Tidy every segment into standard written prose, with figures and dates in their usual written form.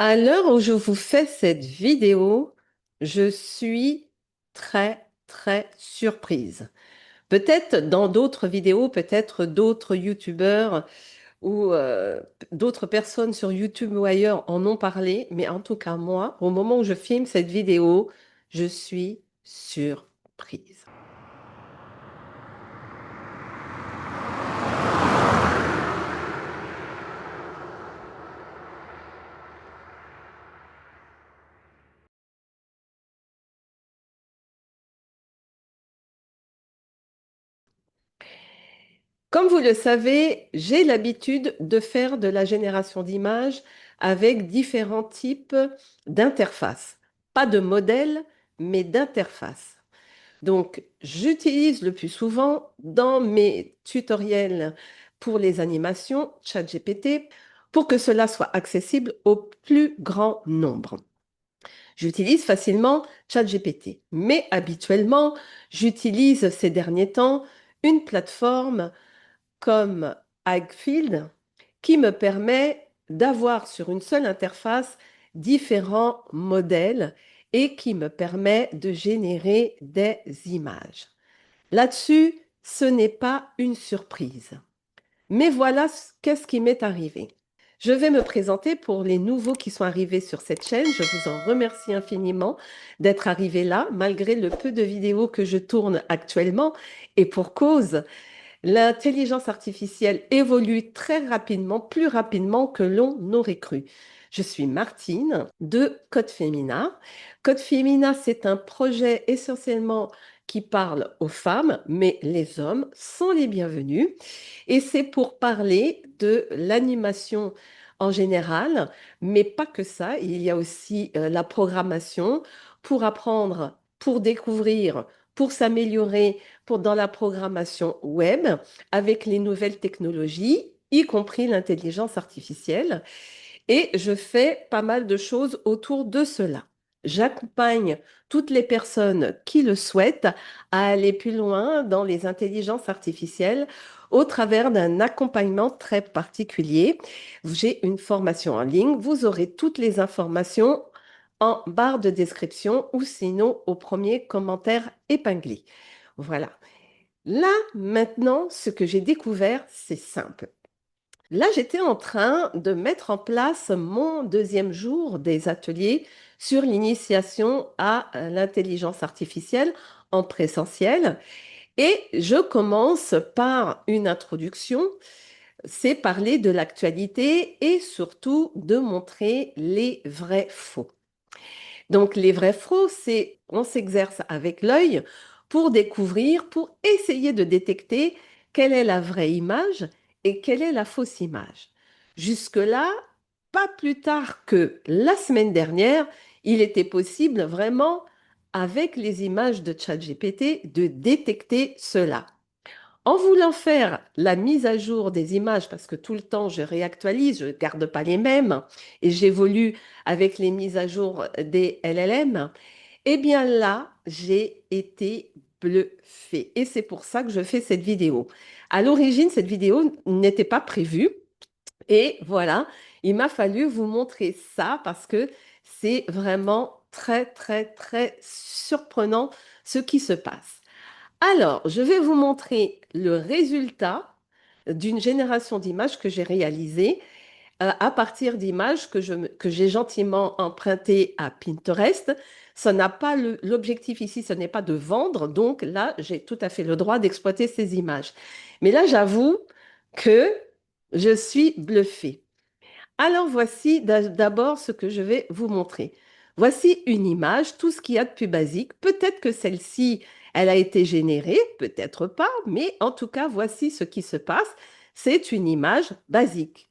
À l'heure où je vous fais cette vidéo, je suis très surprise. Peut-être dans d'autres vidéos, peut-être d'autres youtubeurs ou d'autres personnes sur YouTube ou ailleurs en ont parlé, mais en tout cas moi, au moment où je filme cette vidéo, je suis surprise. Comme vous le savez, j'ai l'habitude de faire de la génération d'images avec différents types d'interfaces. Pas de modèle, mais d'interfaces. Donc, j'utilise le plus souvent dans mes tutoriels pour les animations ChatGPT pour que cela soit accessible au plus grand nombre. J'utilise facilement ChatGPT, mais habituellement, j'utilise ces derniers temps une plateforme comme Hagfield qui me permet d'avoir sur une seule interface différents modèles et qui me permet de générer des images. Là-dessus, ce n'est pas une surprise. Mais voilà qu'est-ce qui m'est arrivé. Je vais me présenter pour les nouveaux qui sont arrivés sur cette chaîne. Je vous en remercie infiniment d'être arrivés là, malgré le peu de vidéos que je tourne actuellement. Et pour cause, l'intelligence artificielle évolue très rapidement, plus rapidement que l'on n'aurait cru. Je suis Martine de Code Femina. Code Femina, c'est un projet essentiellement qui parle aux femmes, mais les hommes sont les bienvenus. Et c'est pour parler de l'animation en général, mais pas que ça. Il y a aussi la programmation pour apprendre, pour découvrir, pour s'améliorer dans la programmation web avec les nouvelles technologies, y compris l'intelligence artificielle. Et je fais pas mal de choses autour de cela. J'accompagne toutes les personnes qui le souhaitent à aller plus loin dans les intelligences artificielles au travers d'un accompagnement très particulier. J'ai une formation en ligne. Vous aurez toutes les informations en barre de description ou sinon au premier commentaire épinglé. Voilà. Là, maintenant, ce que j'ai découvert, c'est simple. Là, j'étais en train de mettre en place mon deuxième jour des ateliers sur l'initiation à l'intelligence artificielle en présentiel. Et je commence par une introduction, c'est parler de l'actualité et surtout de montrer les vrais faux. Donc, les vrais faux, c'est on s'exerce avec l'œil pour découvrir, pour essayer de détecter quelle est la vraie image et quelle est la fausse image. Jusque-là, pas plus tard que la semaine dernière, il était possible vraiment, avec les images de ChatGPT, de détecter cela. En voulant faire la mise à jour des images, parce que tout le temps je réactualise, je ne garde pas les mêmes, et j'évolue avec les mises à jour des LLM, eh bien là, j'ai été bluffée. Et c'est pour ça que je fais cette vidéo. À l'origine, cette vidéo n'était pas prévue. Et voilà, il m'a fallu vous montrer ça parce que c'est vraiment très surprenant ce qui se passe. Alors, je vais vous montrer le résultat d'une génération d'images que j'ai réalisée à partir d'images que j'ai gentiment empruntées à Pinterest. Ça n'a pas l'objectif ici, ce n'est pas de vendre, donc là, j'ai tout à fait le droit d'exploiter ces images. Mais là, j'avoue que je suis bluffée. Alors voici d'abord ce que je vais vous montrer. Voici une image, tout ce qu'il y a de plus basique. Peut-être que celle-ci, elle a été générée, peut-être pas, mais en tout cas, voici ce qui se passe. C'est une image basique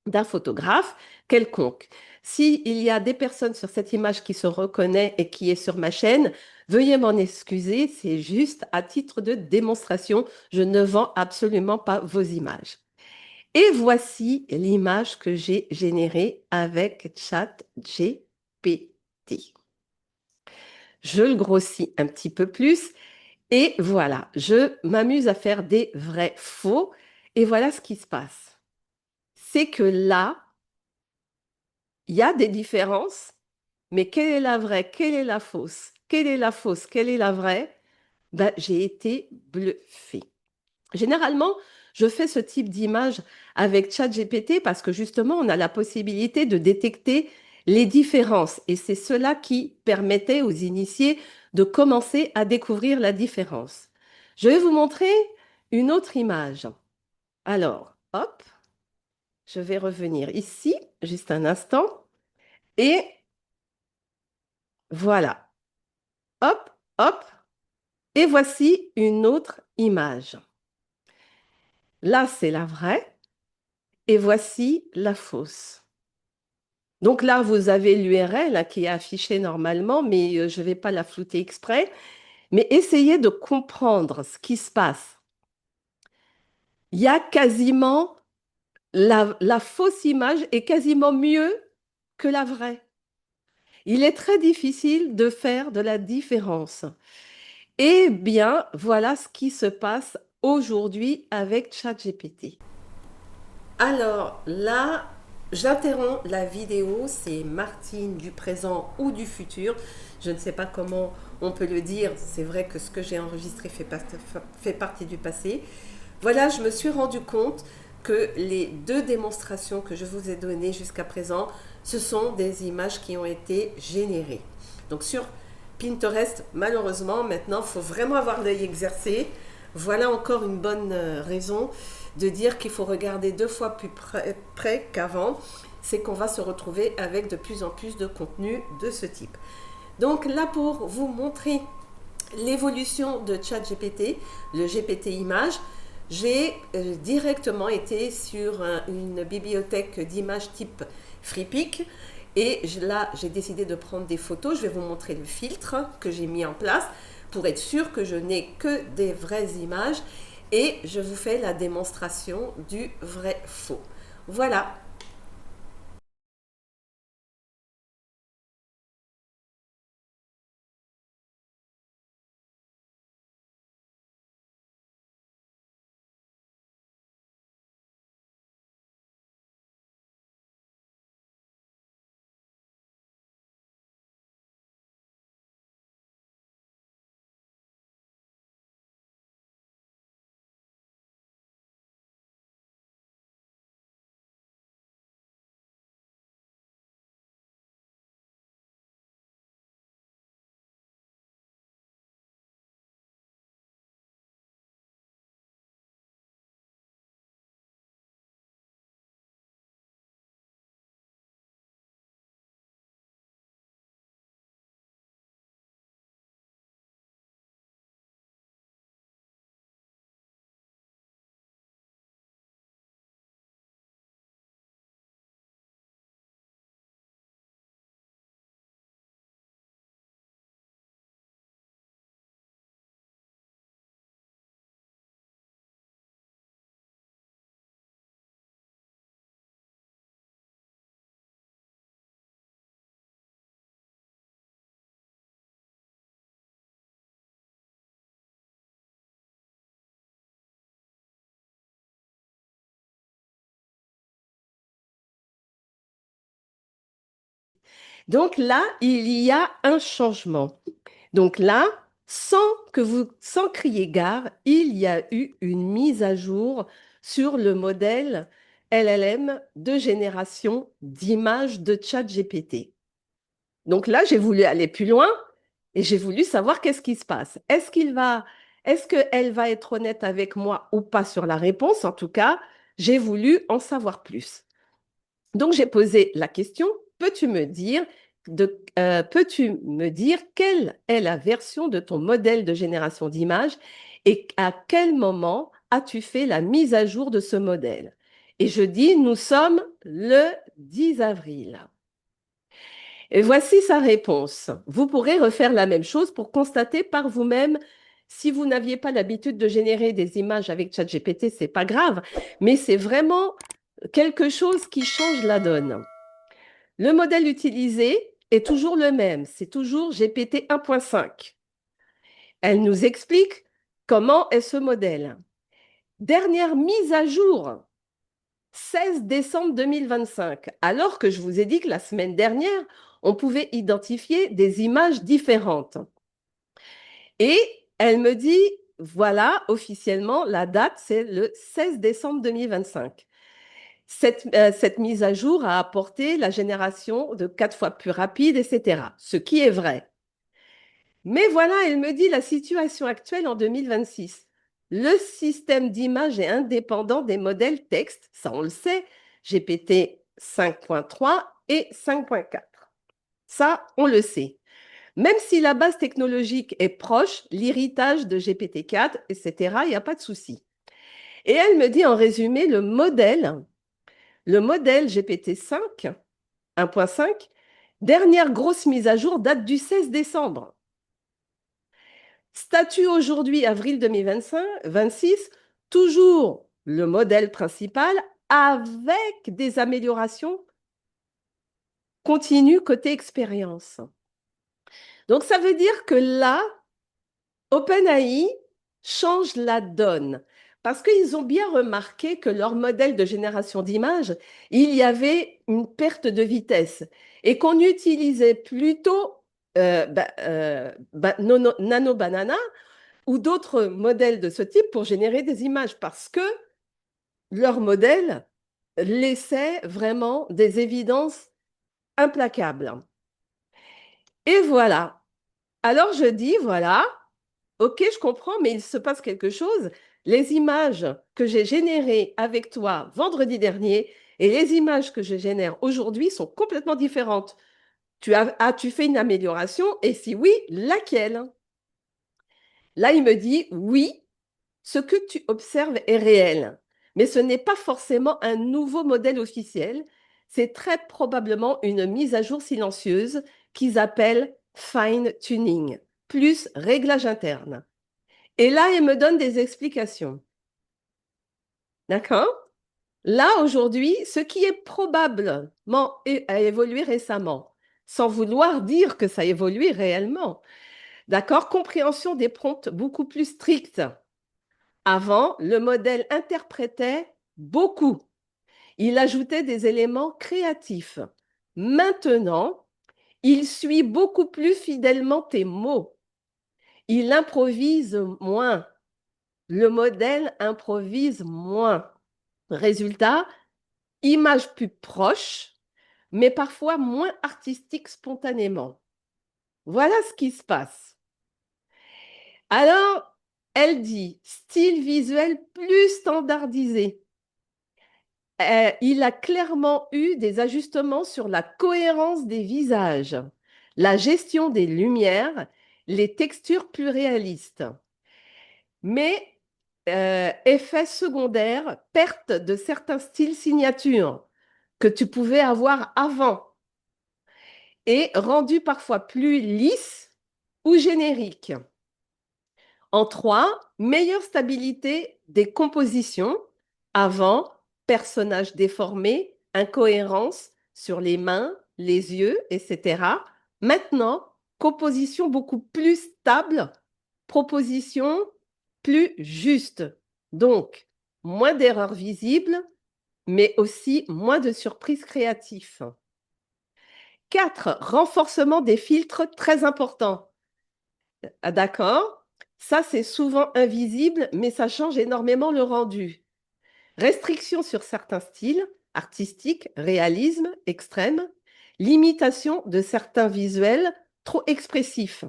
d'un photographe quelconque. S'il y a des personnes sur cette image qui se reconnaissent et qui est sur ma chaîne, veuillez m'en excuser, c'est juste à titre de démonstration. Je ne vends absolument pas vos images. Et voici l'image que j'ai générée avec ChatGPT. Je le grossis un petit peu plus et voilà, je m'amuse à faire des vrais faux. Et voilà ce qui se passe. C'est que là, il y a des différences, mais quelle est la vraie, quelle est la fausse, quelle est la fausse, quelle est la vraie? Ben, j'ai été bluffée. Généralement, je fais ce type d'image avec ChatGPT parce que justement, on a la possibilité de détecter les différences et c'est cela qui permettait aux initiés de commencer à découvrir la différence. Je vais vous montrer une autre image. Alors, hop, je vais revenir ici, juste un instant, et voilà, hop, hop, et voici une autre image. Là, c'est la vraie et voici la fausse. Donc là, vous avez l'URL qui est affichée normalement, mais je ne vais pas la flouter exprès. Mais essayez de comprendre ce qui se passe. Il y a quasiment la fausse image est quasiment mieux que la vraie. Il est très difficile de faire de la différence. Eh bien, voilà ce qui se passe aujourd'hui avec ChatGPT. Alors là, j'interromps la vidéo. C'est Martine du présent ou du futur. Je ne sais pas comment on peut le dire. C'est vrai que ce que j'ai enregistré fait partie du passé. Voilà, je me suis rendu compte que les deux démonstrations que je vous ai données jusqu'à présent, ce sont des images qui ont été générées. Donc sur Pinterest, malheureusement, maintenant, il faut vraiment avoir l'œil exercé. Voilà encore une bonne raison de dire qu'il faut regarder 2 fois plus près qu'avant. C'est qu'on va se retrouver avec de plus en plus de contenu de ce type. Donc là, pour vous montrer l'évolution de ChatGPT, le GPT Image, j'ai directement été sur une bibliothèque d'images type FreePic et là j'ai décidé de prendre des photos. Je vais vous montrer le filtre que j'ai mis en place pour être sûr que je n'ai que des vraies images et je vous fais la démonstration du vrai faux. Voilà. Donc là, il y a un changement. Donc là, sans crier gare, il y a eu une mise à jour sur le modèle LLM de génération d'images de ChatGPT. Donc là, j'ai voulu aller plus loin et j'ai voulu savoir qu'est-ce qui se passe. Est-ce qu'elle va être honnête avec moi ou pas sur la réponse? En tout cas, j'ai voulu en savoir plus. Donc, j'ai posé la question, peux-tu me dire quelle est la version de ton modèle de génération d'images et à quel moment as-tu fait la mise à jour de ce modèle? Et je dis, nous sommes le 10 avril. Et voici sa réponse. Vous pourrez refaire la même chose pour constater par vous-même si vous n'aviez pas l'habitude de générer des images avec ChatGPT, c'est pas grave, mais c'est vraiment quelque chose qui change la donne. Le modèle utilisé est toujours le même, c'est toujours GPT 1.5. Elle nous explique comment est ce modèle. Dernière mise à jour, 16 décembre 2025, alors que je vous ai dit que la semaine dernière, on pouvait identifier des images différentes. Et elle me dit, voilà, officiellement, la date, c'est le 16 décembre 2025. Cette mise à jour a apporté la génération de 4 fois plus rapide, etc. Ce qui est vrai. Mais voilà, elle me dit la situation actuelle en 2026. Le système d'image est indépendant des modèles texte, ça on le sait, GPT 5.3 et 5.4. Ça, on le sait. Même si la base technologique est proche, l'héritage de GPT-4, etc., il n'y a pas de souci. Et elle me dit en résumé, le modèle GPT-5, 1.5, dernière grosse mise à jour date du 16 décembre. Statut aujourd'hui, avril 2026, toujours le modèle principal avec des améliorations continues côté expérience. Donc ça veut dire que là, OpenAI change la donne parce qu'ils ont bien remarqué que leur modèle de génération d'images, il y avait une perte de vitesse et qu'on utilisait plutôt Nano Banana ou d'autres modèles de ce type pour générer des images parce que leur modèle laissait vraiment des évidences implacables. Et voilà. Alors je dis, voilà, ok, je comprends, mais il se passe quelque chose. Les images que j'ai générées avec toi vendredi dernier et les images que je génère aujourd'hui sont complètement différentes. As-tu fait une amélioration? Et si oui, laquelle? Là, il me dit, oui, ce que tu observes est réel, mais ce n'est pas forcément un nouveau modèle officiel. C'est très probablement une mise à jour silencieuse qu'ils appellent fine tuning, plus réglage interne. Et là, il me donne des explications. D'accord? Là, aujourd'hui, ce qui est probablement a évolué récemment, sans vouloir dire que ça a évolué réellement. D'accord? Compréhension des prompts beaucoup plus stricte. Avant, le modèle interprétait beaucoup. Il ajoutait des éléments créatifs. Maintenant, il suit beaucoup plus fidèlement tes mots. Il improvise moins. Le modèle improvise moins. Résultat, image plus proche, mais parfois moins artistique spontanément. Voilà ce qui se passe. Alors, elle dit style visuel plus standardisé. Il a clairement eu des ajustements sur la cohérence des visages, la gestion des lumières, les textures plus réalistes. Mais effet secondaire, perte de certains styles signatures que tu pouvais avoir avant et rendu parfois plus lisse ou générique. En 3, meilleure stabilité des compositions. Avant, personnages déformés, incohérence sur les mains, les yeux, etc. Maintenant, composition beaucoup plus stable, proposition plus juste. Donc, moins d'erreurs visibles, mais aussi moins de surprises créatives. 4, renforcement des filtres très important. Ah, d'accord? Ça, c'est souvent invisible, mais ça change énormément le rendu. Restriction sur certains styles, artistiques, réalisme, extrême, limitation de certains visuels trop expressifs.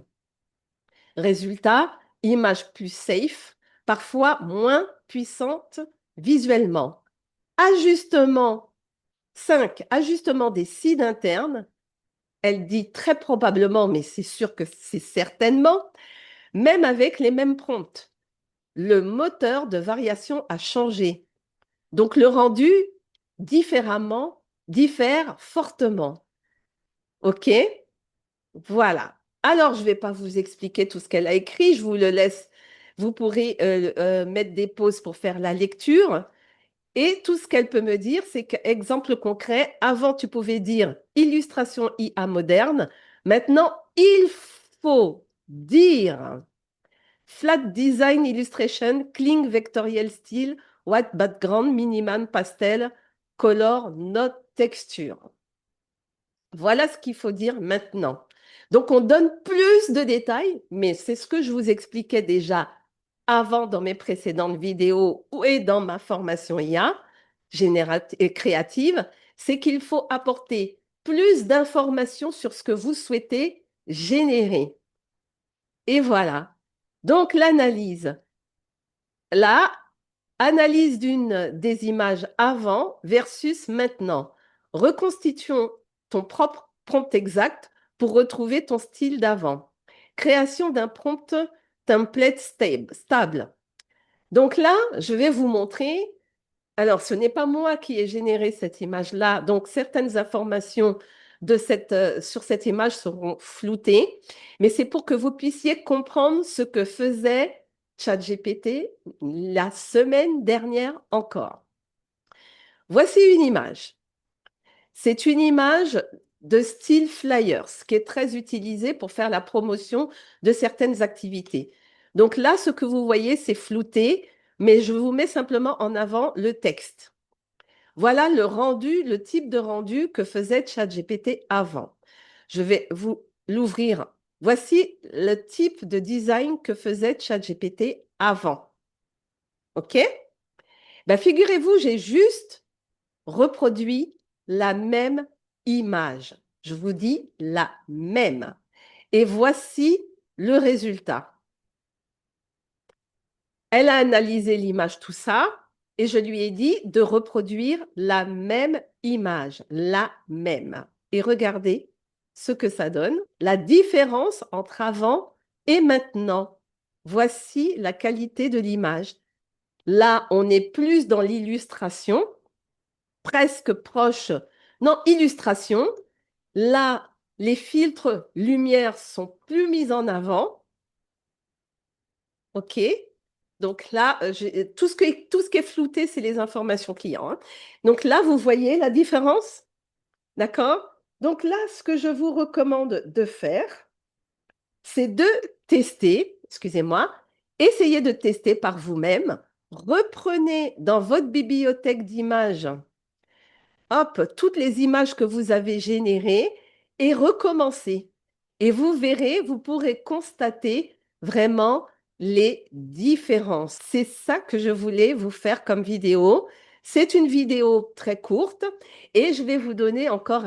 Résultat, image plus safe, parfois moins puissante visuellement. Ajustement 5, ajustement des sites internes. Elle dit très probablement, mais c'est sûr que c'est certainement, même avec les mêmes prompts. Le moteur de variation a changé. Donc le rendu diffère fortement. OK? Voilà. Alors, je ne vais pas vous expliquer tout ce qu'elle a écrit, je vous le laisse. Vous pourrez mettre des pauses pour faire la lecture. Et tout ce qu'elle peut me dire, c'est qu'exemple concret, avant tu pouvais dire illustration IA moderne. Maintenant, il faut dire flat design illustration, clean vectorial style, white background, minimal pastel, color notre texture. Voilà ce qu'il faut dire maintenant. Donc, on donne plus de détails, mais c'est ce que je vous expliquais déjà avant dans mes précédentes vidéos et dans ma formation IA et créative, c'est qu'il faut apporter plus d'informations sur ce que vous souhaitez générer. Et voilà. Donc, l'analyse. Là, analyse des images avant versus maintenant. Reconstituons ton propre prompt exact pour retrouver ton style d'avant. Création d'un prompt template stable. Donc là, je vais vous montrer. Alors, ce n'est pas moi qui ai généré cette image-là. Donc, certaines informations sur cette image seront floutées. Mais c'est pour que vous puissiez comprendre ce que faisait ChatGPT la semaine dernière encore. Voici une image. C'est une image de style flyers qui est très utilisée pour faire la promotion de certaines activités. Donc là, ce que vous voyez, c'est flouté, mais je vous mets simplement en avant le texte. Voilà le rendu, le type de rendu que faisait ChatGPT avant. Je vais vous l'ouvrir. Voici le type de design que faisait ChatGPT avant. OK? Ben, figurez-vous, j'ai juste reproduit la même image. Je vous dis la même. Et voici le résultat. Elle a analysé l'image, tout ça, et je lui ai dit de reproduire la même image, la même. Et regardez ce que ça donne, la différence entre avant et maintenant. Voici la qualité de l'image. Là, on est plus dans l'illustration, presque proche. Non, illustration. Là, les filtres lumière sont plus mis en avant. OK. Donc là, tout ce qui est flouté, c'est les informations clients, hein. Donc là, vous voyez la différence. D'accord? Donc là, ce que je vous recommande de faire, c'est de tester, excusez-moi, essayez de tester par vous-même. Reprenez dans votre bibliothèque d'images, hop, toutes les images que vous avez générées et recommencez. Et vous verrez, vous pourrez constater vraiment les différences. C'est ça que je voulais vous faire comme vidéo. C'est une vidéo très courte et je vais vous donner encore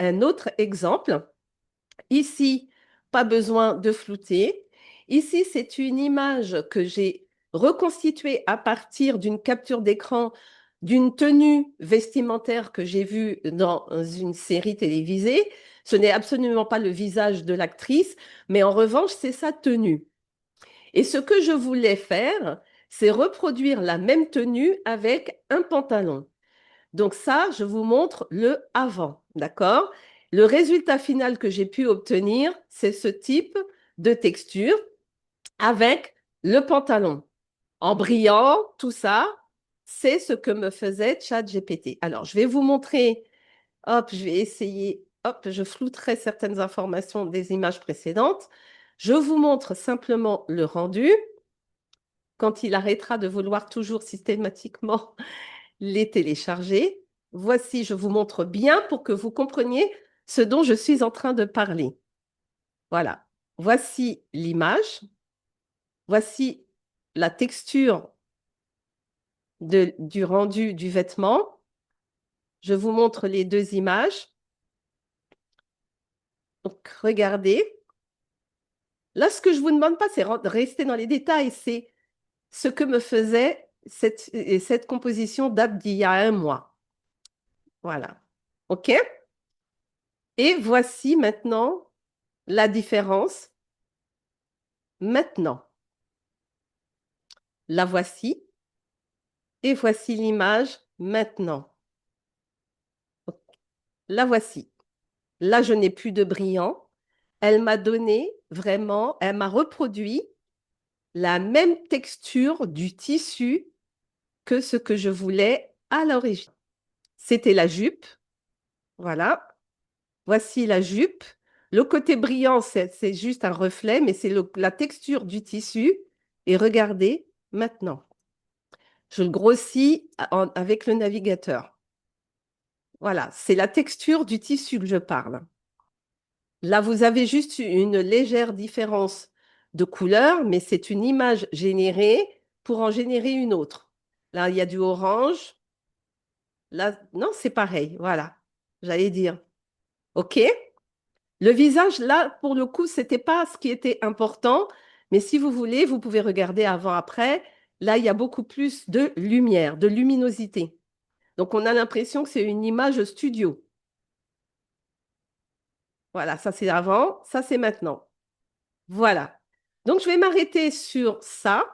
un autre exemple. Ici, pas besoin de flouter. Ici, c'est une image que j'ai reconstituée à partir d'une capture d'écran d'une tenue vestimentaire que j'ai vue dans une série télévisée. Ce n'est absolument pas le visage de l'actrice, mais en revanche, c'est sa tenue. Et ce que je voulais faire, c'est reproduire la même tenue avec un pantalon. Donc ça, je vous montre le avant, d'accord? Le résultat final que j'ai pu obtenir, c'est ce type de texture avec le pantalon. En brillant, tout ça, c'est ce que me faisait ChatGPT. Alors, je vais vous montrer, hop, je vais essayer, hop, je flouterai certaines informations des images précédentes. Je vous montre simplement le rendu. Quand il arrêtera de vouloir toujours systématiquement les télécharger. Voici, je vous montre bien pour que vous compreniez ce dont je suis en train de parler. Voilà. Voici l'image. Voici la texture du rendu du vêtement. Je vous montre les deux images. Donc, regardez. Là, ce que je ne vous demande pas, c'est de rester dans les détails. C'est ce que me faisait cette composition date d'il y a un mois. Voilà. OK? Et voici maintenant la différence. Maintenant, la voici. Et voici l'image maintenant. La voici. Là, je n'ai plus de brillant. Elle m'a donné vraiment, elle m'a reproduit la même texture du tissu que ce que je voulais à l'origine. C'était la jupe. Voilà. Voici la jupe. Le côté brillant, c'est juste un reflet, mais c'est la texture du tissu. Et regardez maintenant. Je le grossis avec le navigateur. Voilà, c'est la texture du tissu que je parle. Là, vous avez juste une légère différence de couleur, mais c'est une image générée pour en générer une autre. Là, il y a du orange. Là, non, c'est pareil. Voilà, j'allais dire. OK? Le visage, là, pour le coup, c'était pas ce qui était important, mais si vous voulez, vous pouvez regarder avant-après. Là, il y a beaucoup plus de lumière, de luminosité. Donc, on a l'impression que c'est une image studio. Voilà, ça c'est avant, ça c'est maintenant. Voilà. Donc, je vais m'arrêter sur ça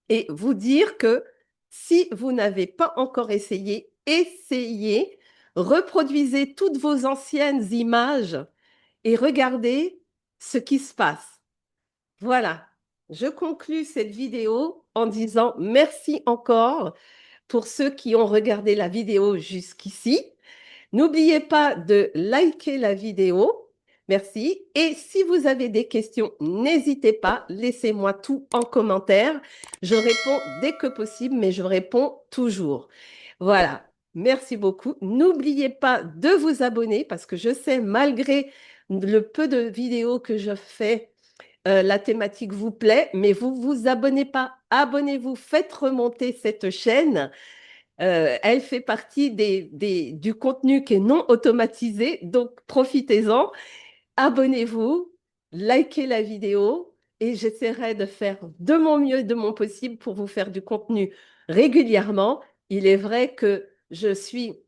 et vous dire que si vous n'avez pas encore essayé, essayez, reproduisez toutes vos anciennes images et regardez ce qui se passe. Voilà. Je conclus cette vidéo en disant merci encore pour ceux qui ont regardé la vidéo jusqu'ici. N'oubliez pas de liker la vidéo. Merci. Et si vous avez des questions, n'hésitez pas, laissez-moi tout en commentaire. Je réponds dès que possible, mais je réponds toujours. Voilà. Merci beaucoup. N'oubliez pas de vous abonner parce que je sais, malgré le peu de vidéos que je fais, la thématique vous plaît, mais vous vous abonnez pas. Abonnez-vous, faites remonter cette chaîne. Elle fait partie du contenu qui est non automatisé, donc profitez-en, abonnez-vous, likez la vidéo et j'essaierai de faire de mon mieux et de mon possible pour vous faire du contenu régulièrement. Il est vrai que je suis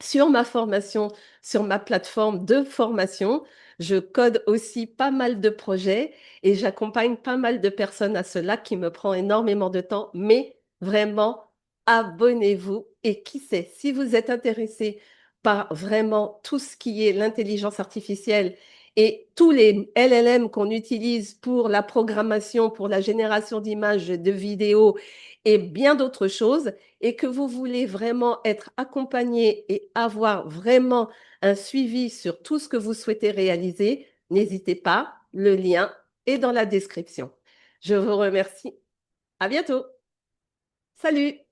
sur ma formation, sur ma plateforme de formation. Je code aussi pas mal de projets et j'accompagne pas mal de personnes à cela qui me prend énormément de temps, mais vraiment, abonnez-vous. Et qui sait, si vous êtes intéressé par vraiment tout ce qui est l'intelligence artificielle et tous les LLM qu'on utilise pour la programmation, pour la génération d'images, de vidéos et bien d'autres choses, et que vous voulez vraiment être accompagné et avoir vraiment un suivi sur tout ce que vous souhaitez réaliser, n'hésitez pas, le lien est dans la description. Je vous remercie. À bientôt. Salut!